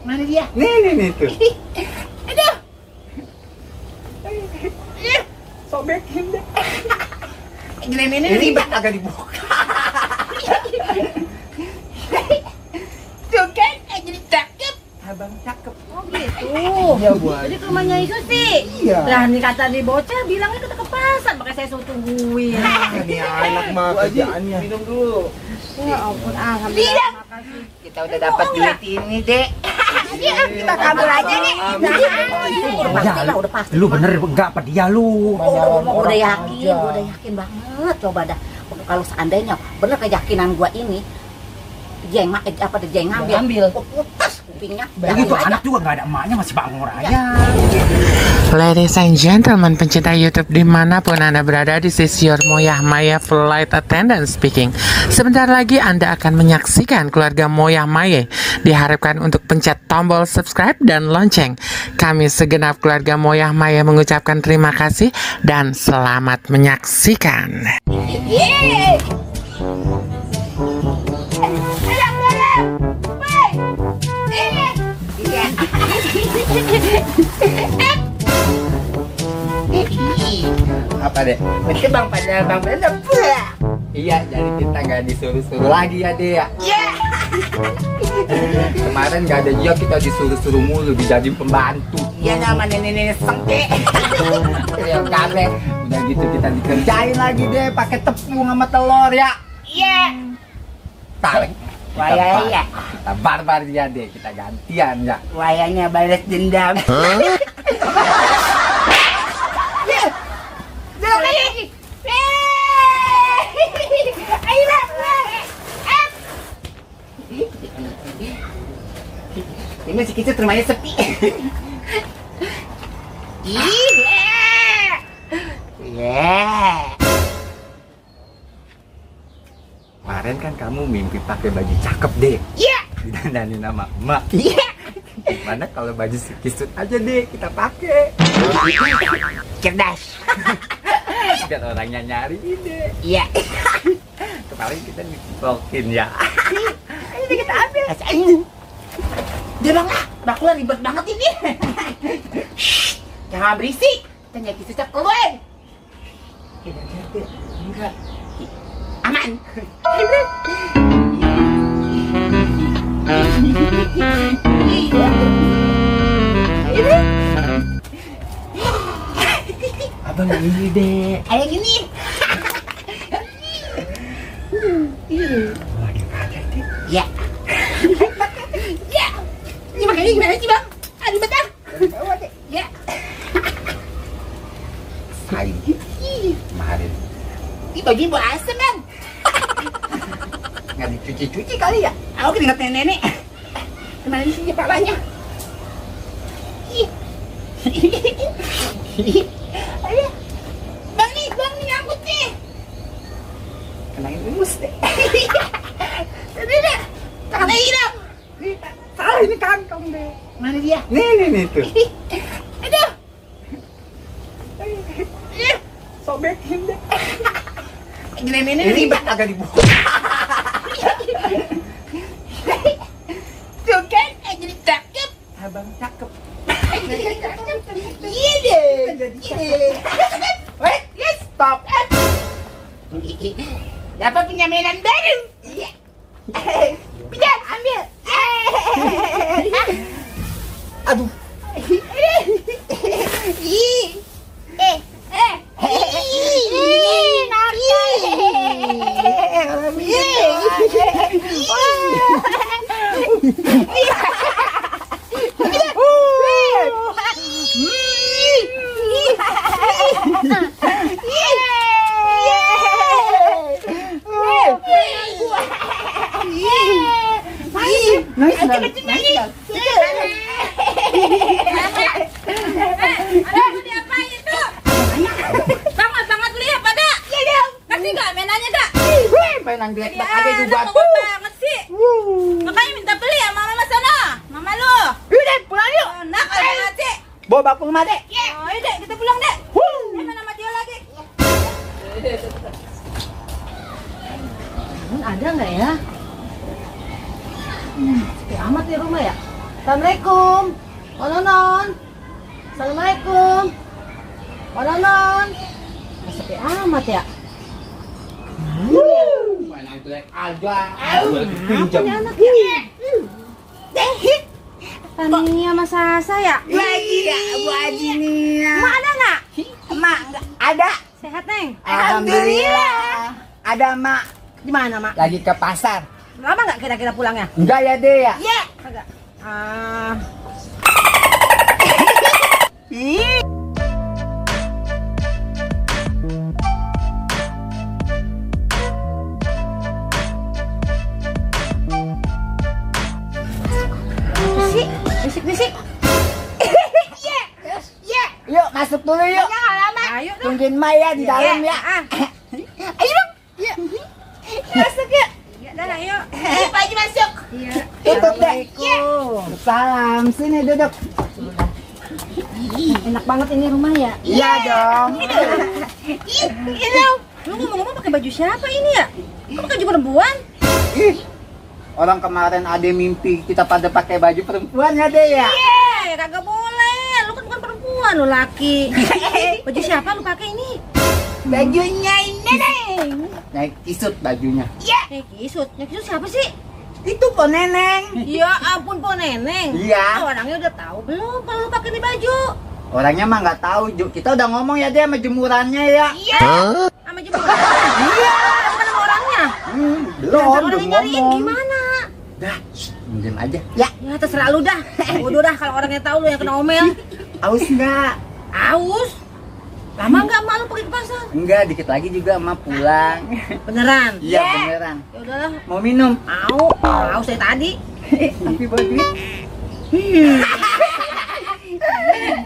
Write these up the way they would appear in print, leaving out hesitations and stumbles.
Mana dia? Nih tuh. Aduh. Sobekin deh. Gila ini Ribet agak dibuka. Tuh kan, jadi cakep. Abang cakep. Oh gitu. Iya, Bu. Jadi ke rumahnya itu sih. Iya. Berani kata di bocah bilangnya kita ke pasar, makanya saya suruh tungguin. Ini anak mah kerjaannya. Minum dulu. Ya ampun, alhamdulillah. Makasih. Kita udah dapat duit ini, Dek. Kita kabur aja, Dek. Udah pasti. Lu bener enggak apa dia lu? Udah yakin banget. Coba dah. Kalau seandainya bener keyakinan gua ini, dia yang ngambil. Putus kupingnya. Begitu anak juga nggak ada emaknya masih bangor aja. Ladies and gentlemen, pencinta YouTube dimanapun Anda berada, this is your Moyah Maya Flight Attendant speaking. Sebentar lagi Anda akan menyaksikan keluarga Moyah Maya. Diharapkan untuk pencet tombol subscribe dan lonceng. Kami segenap keluarga Moyah Maya mengucapkan terima kasih dan selamat menyaksikan. Apa deh? Betul Bang Pada. Iya, jadi kita nggak disuruh-suruh lagi ya, Dek ya. Kemarin nggak ada dia, kita disuruh-suruh mulu dijadiin pembantu. Iya nama nenek sengke. Ya kabeh. Udah gitu kita dikerjain lagi deh pakai tepung sama telur ya. Iya. Tarik. Waya ya. Kita barbar dia deh, kita gantian ya. Wayanya balas dendam. Ini si kicit rumahnya sepi. Kemarin kan kamu mimpi pakai baju cakep deh. Iya. Didandanin sama emak. Iya. Gimana kalau baju si kisut aja deh kita pakai. Cerdas. Biar orangnya nyari deh. Iya. Kemarin kita dipokin ya. Ayo kita ambil. Dia bang lah, bakula ribet banget ini. Shh, jangan berisik. Tanya kisah keluar. Enggak. Aman. Abang ini deh. Ayo gini. Lagi pakai deh. Ya. Ya. Ini makanya gimana sih bang? Aduh betul. Ya. Sain. Kemarin Ini baju buat asem bang. nggak dicuci-cuci kali ya. Aku keringat nenek. Kemana sih kepalanya? Ih. Ayo. Bang nih angkut nih. Kenangin umus deh. Tadi dah. Tangannya hilang. Salah ini kantong deh. Mana dia? Nih tuh. Aduh. Sobekin deh. Gila ini Ribet agak dibuka. Tuh kan, jadi cakep. Abang cakep. Iya deh. Wait, yes, stop. Dapat punya mainan baru. Iya. Pinjam, ambil. Aduh. Mainan gelek aja juga tuh. Banget sih. Makanya minta beli ya mama sana. Mama lu. Udah, pulang yuk. Nak banget sih. Bawa bakul mah deh. Oh, iya deh, kita pulang deh. Mana sama dia lagi? Ada nggak ya? Sepi amat di rumah ya? Assalamualaikum. Nonon. Assalamualaikum. Nonon. Sepi amat ya. Mana itu aja. Pinjam. Anak ya. Tania sama Sasa ya? Lagi ya, Bu Haji nih. Mak ada nggak? Mak nggak ada. Sehat, Neng? Alhamdulillah. Ada mak. Di mana, Mak? Lagi ke pasar. Lama nggak kira-kira pulangnya? Enggak ya deh ya. Iya. Kagak. Ah. Bisik. Yuk masuk dulu yuk. Ayo dong. Tungguin Maya di dalam ya. Ayo dong. Masuk yuk. Ya, dah, ayo. Pak Haji masuk. Iya. Tutup deh. Assalamualaikum. Salam, sini duduk. Enak banget ini rumah ya? Iya dong. Ini. Lu ngomong-ngomong pakai baju siapa ini ya? Kok baju perempuan? Ih, orang kemarin ada mimpi kita pada pakai baju perempuan ya deh ya. Kagak boleh. Lu kan bukan perempuan, lu laki. Baju siapa lu pakai ini? Bajunya ini, Neng. Naik kisut bajunya. Kisut siapa sih? Itu kok neneng. Ya ampun, Po Neneng. Iya. Orangnya udah tahu belum kalau lu pakai ini baju? Orangnya mah nggak tahu. Kita udah ngomong ya dia sama jemurannya ya. Iya. Sama jemuran. Iya. Bukan sama orangnya. Belum, Orang belum yang nyariin ngomong. gimana? Dah, diam aja. Ya terserah lu dah. Udah dah kalau orangnya tahu lu yang kena omel. Aus nggak? Aus. Lama nggak mak lu pergi ke pasar? Enggak, dikit lagi juga emak pulang. Beneran? Iya beneran. Ya udahlah. Mau minum? Aus dari tadi. Tapi baju.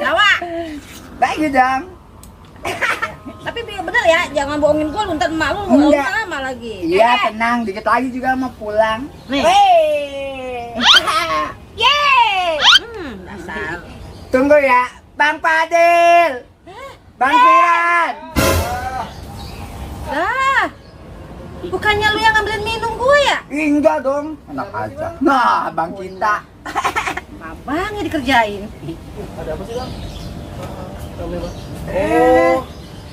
Tawa. Baik dong. Tapi bener ya, jangan bohongin gua, ntar emak lu Enggak. lama lagi. Iya tenang, dikit lagi juga mau pulang. Nih. Yeay. Dasar. Tunggu ya, Bang Fadil. Bang Firan. Dah. Bukannya lu yang ngambilin minum gua ya? Enggak dong. Enak aja. Nah, Bang kita. Abangnya dikerjain.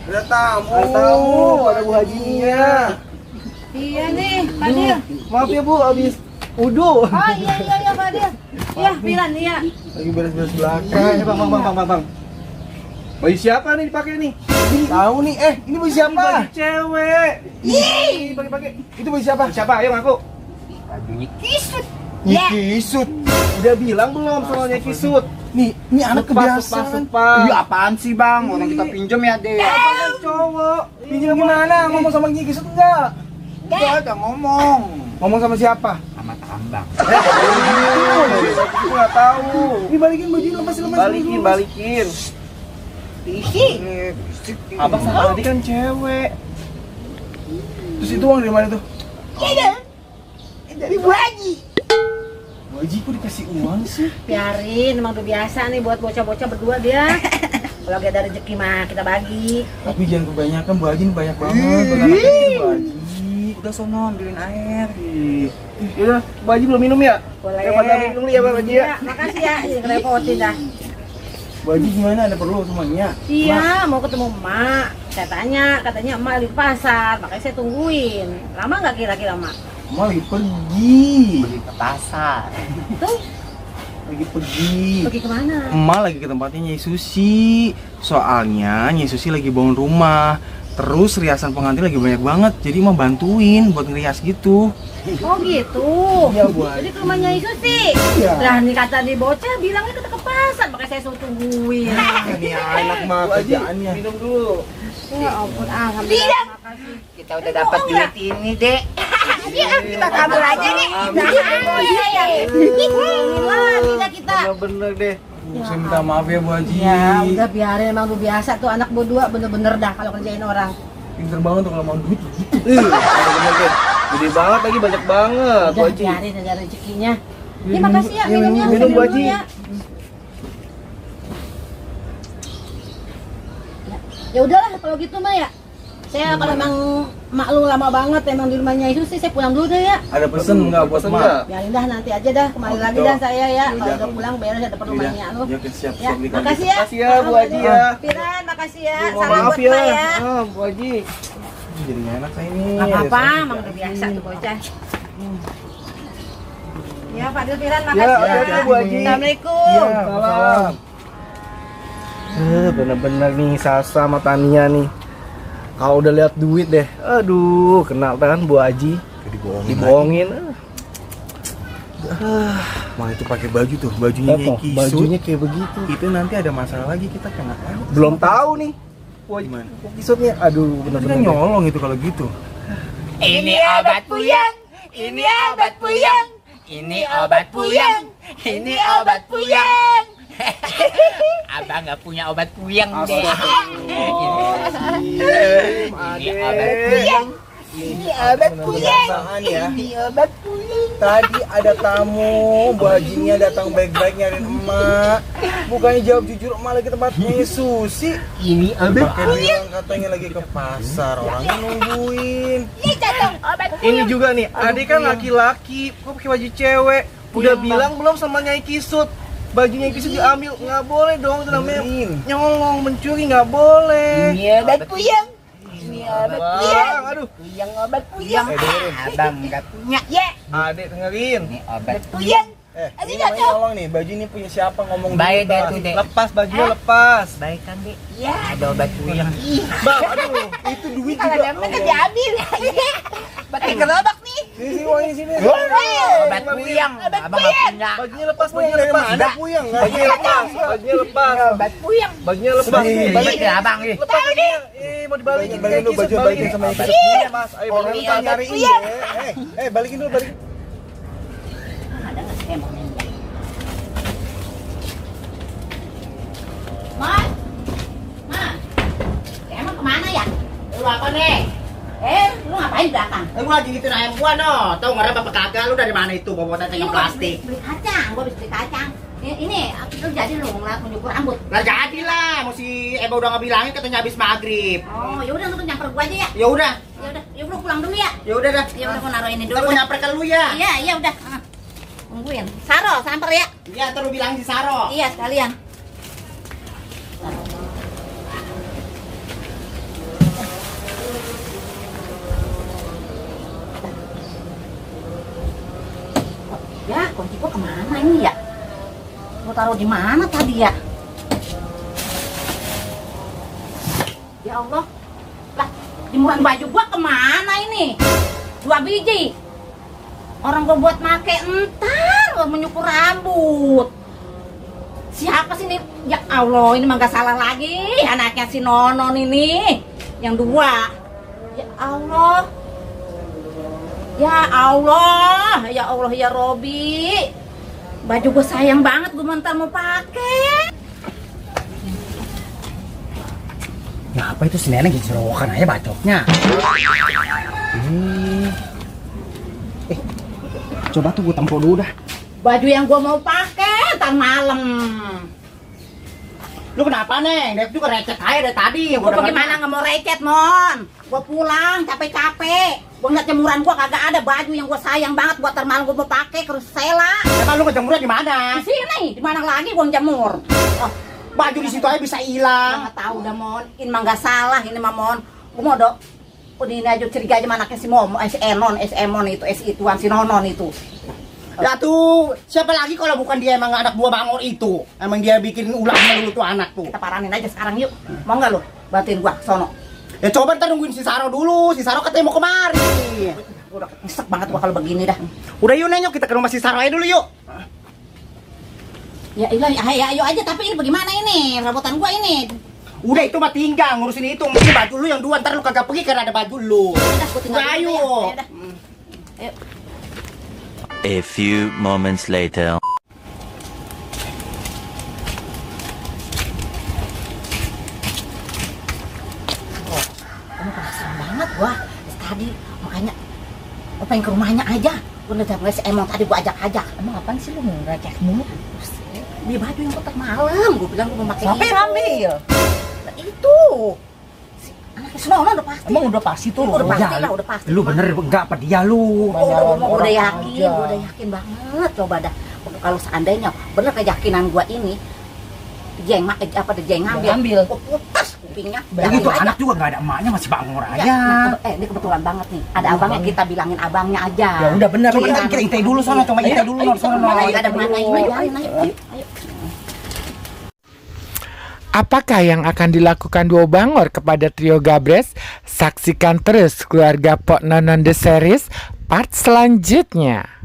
Ada tamu, ada Bu Hajinya. Iya nih, Fadil. Maaf ya Bu, habis udu. Oh iya Fadil. Iya, Firan, iya. Lagi beres-beres belakang. Bang. Baju siapa nih dipakai nih? Tahu nih, ini baju siapa? Baju cewek. Ih, pakai. Itu baju siapa? Siapa? Ayo ngaku. Bajunya Kisut. Kisut. Udah bilang belum soalnya kisut? Nih anak kebiasaan. Iya apaan sih Bang? Orang kita pinjam ya deh. Abang cowok. Pinjam gimana? Ngomong sama kisut enggak? Enggak ada ngomong. Ngomong sama siapa? Sama tambang. Aku nggak tahu. Ini balikin baju lepas. Balikin. Ini abang sama tadi kan cewek. Terus itu uang dari mana tuh? Dari Bu Haji. Bu Haji kok dikasih uang sih? Biarin, emang udah biasa nih buat bocah-bocah berdua dia. Kalau lagi ada rezeki mah kita bagi. Tapi jangan kebanyakan, Bu Haji ini banyak banget. Buat anak kecil, Bu Haji. Udah sono ambilin air. Yaudah, Bu Haji belum minum ya? Boleh. Pada minum nih ya, Bu Haji ya. Ya, makasih ya, jadi ngerepotin dah. Bu Haji gimana? Ada perlu semuanya? Iya, mau ketemu emak. Saya tanya, katanya emak di pasar, makanya saya tungguin. Lama nggak kira-kira emak? Emak lagi pergi. Pergi ke pasar. Tuh, Lagi pergi. pergi kemana? Emak lagi ke tempatnya Nyai Susi. Soalnya Nyai Susi lagi bangun rumah. Terus riasan pengantin lagi banyak banget. Jadi emak bantuin buat ngerias gitu. Oh gitu. Iya, Bu Haji. Jadi ke rumahnya Susi. Iya. Lah nih kata di bocah bilangnya kita ke pasar, makanya saya suruh tungguin. Ini anak mah kerjaannya. Minum dulu. Ya ampun, alhamdulillah. Makasih. Kita udah dapat duit ini, Dek. Kita kabur aja nih. Lagi dah kita. Bener-bener deh. Saya minta maaf ya Bu Haji. Ya udah biarin, emang lu biasa tuh anak berdua bener-bener dah kalau kerjain orang. Pinter banget tuh kalau mau duit gitu. Bener-bener deh. Gede banget lagi, banyak banget Bu Udah Haji. biarin ada rezekinya. Ya makasih ya minumnya. minum, Bu dulu Haji. ya. Ya udahlah kalau gitu mah ya. Saya kalau emang maklum lama banget emang di rumahnya itu sih saya pulang dulu deh ya. Ada pesen nggak buat mak? Biarin dah nanti aja dah kembali lagi dah saya ya. Kalau udah pulang beres ada rumahnya lu. Ya, siap, Ya, siap, makasih ya. Makasih ya, Bu Haji ya. Piran, makasih ya. Mohon Salam maaf buat ya. Mak ya. Bu Haji. Jadi nggak enak saya ini. Gak apa-apa, Saya- emang udah biasa tuh bocah. Ya, Fadil Piran, Ya, makasih hati-hati Bu Haji. Assalamualaikum. Ya, salam. Bener-bener nih Sasa sama Tania nih. Kalau udah lihat duit deh, aduh, kenal kan Bu Haji. Dibohongin. Mah itu pakai baju tuh, bajunya Apa? kayak kisut. Bajunya kayak begitu. Itu nanti ada masalah lagi kita kena tahu. Belum tahu nih. Bu Haji, Gimana? kisutnya, aduh, Kita bener-bener. kan nyolong itu kalau gitu. Ini obat puyeng, ini obat puyeng, ini obat puyeng, ini obat puyeng. Abang nggak punya obat puyeng deh. Ini obat puyeng, ini obat puyeng, ya. ini obat puyeng. Tadi ada tamu, Bu Hajinya datang baik-baik nyariin emak. Bukannya jawab jujur, emak lagi tempatnya Susi. Ini obat Pakai bilang katanya lagi ke pasar, orangnya nungguin. Ini jatuh obat Ini juga nih, adik kan laki-laki, kok pakai baju cewek? Udah bilang belum sama Nyai Kisut? Bajunya Nyai Kisut diambil, nggak boleh dong, itu namanya nyolong, mencuri, nggak boleh. Ini obat puyeng, ini obat puyeng, Bang, aduh, puyeng obat puyeng. dengerin. Abang nggak punya ya, Adik dengerin. ini obat puyeng. Ini namanya nyolong nih, baju ini punya siapa ngomong Baik dulu, deh Bang. tuh, Dek. Lepas bajunya, lepas. Baik kan dek? Ya. Ada obat puyeng. Bang, aduh, itu duit Kalau juga. dapat kan diambil. Pakai gerobak nih. Sini, uangnya sini. Obat puyeng. Abang nggak punya. Bajunya lepas, bajunya lepas. Ada puyeng, bajunya lepas, bajunya lepas. Obat puyeng. Bajunya lepas. Balik ya abang nih. Lepas bajunya. Mau dibalikin. Balikin dulu, baju balikin sama Nyai Nyai Kisut. Iya, Mas. Ayo, Oh, balikin iya, nyariin iya. deh. Balikin dulu, balikin. Ada nggak sih emangnya? Mas, Mas, emang kemana ya? Lu apa nih? Lu ngapain di belakang? Gua lagi ngituin ayam gua no. Tahu ngarep apa kagak? Lu dari mana itu bawa Ini yang gua plastik? Beli kacang, gua habis beli kacang. Ini lu jadi lu ngeliat menyukur rambut. Lah jadi lah, mesti Eba udah ngebilangin katanya habis maghrib. Oh, ya udah lu nyamper gua aja ya. Ya udah, Ya udah pulang dulu ya. ya udah dah. Ya udah gua naruh ini Kita dulu. mau nyamper ke lu ya. Iya, iya udah. Tungguin. Saro, samper ya. Iya, ntar lu bilang si Saro. Iya, sekalian. Ya, kunci gua kemana ini ya? Gua taruh di mana tadi ya? Ya Allah, lah jemuran baju gua kemana ini? 2 biji. Orang gua buat make entar gua menyukur rambut. Siapa sih ini? Ya Allah, ini mah gak salah lagi anaknya si Nonon ini. Yang 2. Ya Allah. Ya Allah, ya Allah ya Robi. Baju gue sayang banget, gue mentar mau pakai. Nah, apa itu si nenek gitu serowokan aja bacotnya. Coba tuh gue tempel dulu dah. Baju yang gue mau pakai ntar malam. Lu kenapa, Neng? Dia juga recet aja dari tadi. Gue bagaimana nggak mau recet, Mon? Gue pulang capek-capek. Gue ngeliat jemuran gue kagak ada baju yang gue sayang banget buat ntar malam gue mau pakai ke Sela. Emang lu kejemurnya di mana? Di sini, di mana lagi gue jemur? Oh, Baju di situ aja bisa hilang. nggak tahu dah, Mon. Ini mah nggak salah, ini mah Mon. Gue mau dok. Udah ini aja curiga aja manaknya si Momo, si Enon itu, ituan si Nonon itu. Ya tuh, siapa lagi kalau bukan dia emang anak buah Bangor itu? Emang dia bikin ulah dulu tuh anak tuh. Kita paranin aja sekarang yuk. Mau nggak lo? Bantuin gua sono. Ya coba ntar nungguin si Saro dulu. Si Saro katanya mau kemari. Gua udah nyesek banget gua kalau begini dah. Udah yuk Neng, yuk kita ke rumah si Saro aja dulu yuk. Ya iya, ayo aja, tapi ini bagaimana ini? Rambutan gua ini. Udah itu mah tinggal ngurusin itu. Mungkin baju lu yang 2 ntar lu kagak pergi karena ada baju lu. Udah, gua tinggal Udah, dulu ayo. ya. Ya udah. Ayo. A few moments later. Kamu penasaran banget gua tadi, makanya gua pengen ke rumahnya aja. Gua udah ngeliat si Emon tadi gua ajak-ajak. Emang apaan sih lu ngajak mulu? Beli baju yang kotak malam, gua bilang gua mau pakai. Siapa yang ambil? Nah, itu si anaknya Senono udah pasti. Emang udah pasti tuh. Udah pasti Ya, lah, udah pasti. Lu bener enggak apa dia lu? Udah yakin banget. Coba dah. Kalau seandainya bener keyakinan gua ini, dia yang ngambil. Gua putus kupingnya. Begitu anak juga nggak ada emaknya masih bangor aja. Ini kebetulan banget nih. Ada abangnya, kita bilangin abangnya aja. Ya udah bener, Coba kita intai dulu sana, coba intai dulu sana. Ada mana ini? Ayo. Apakah yang akan dilakukan duo Bangor kepada trio Gabres? Saksikan terus Keluarga Pok Nonon The Series part selanjutnya.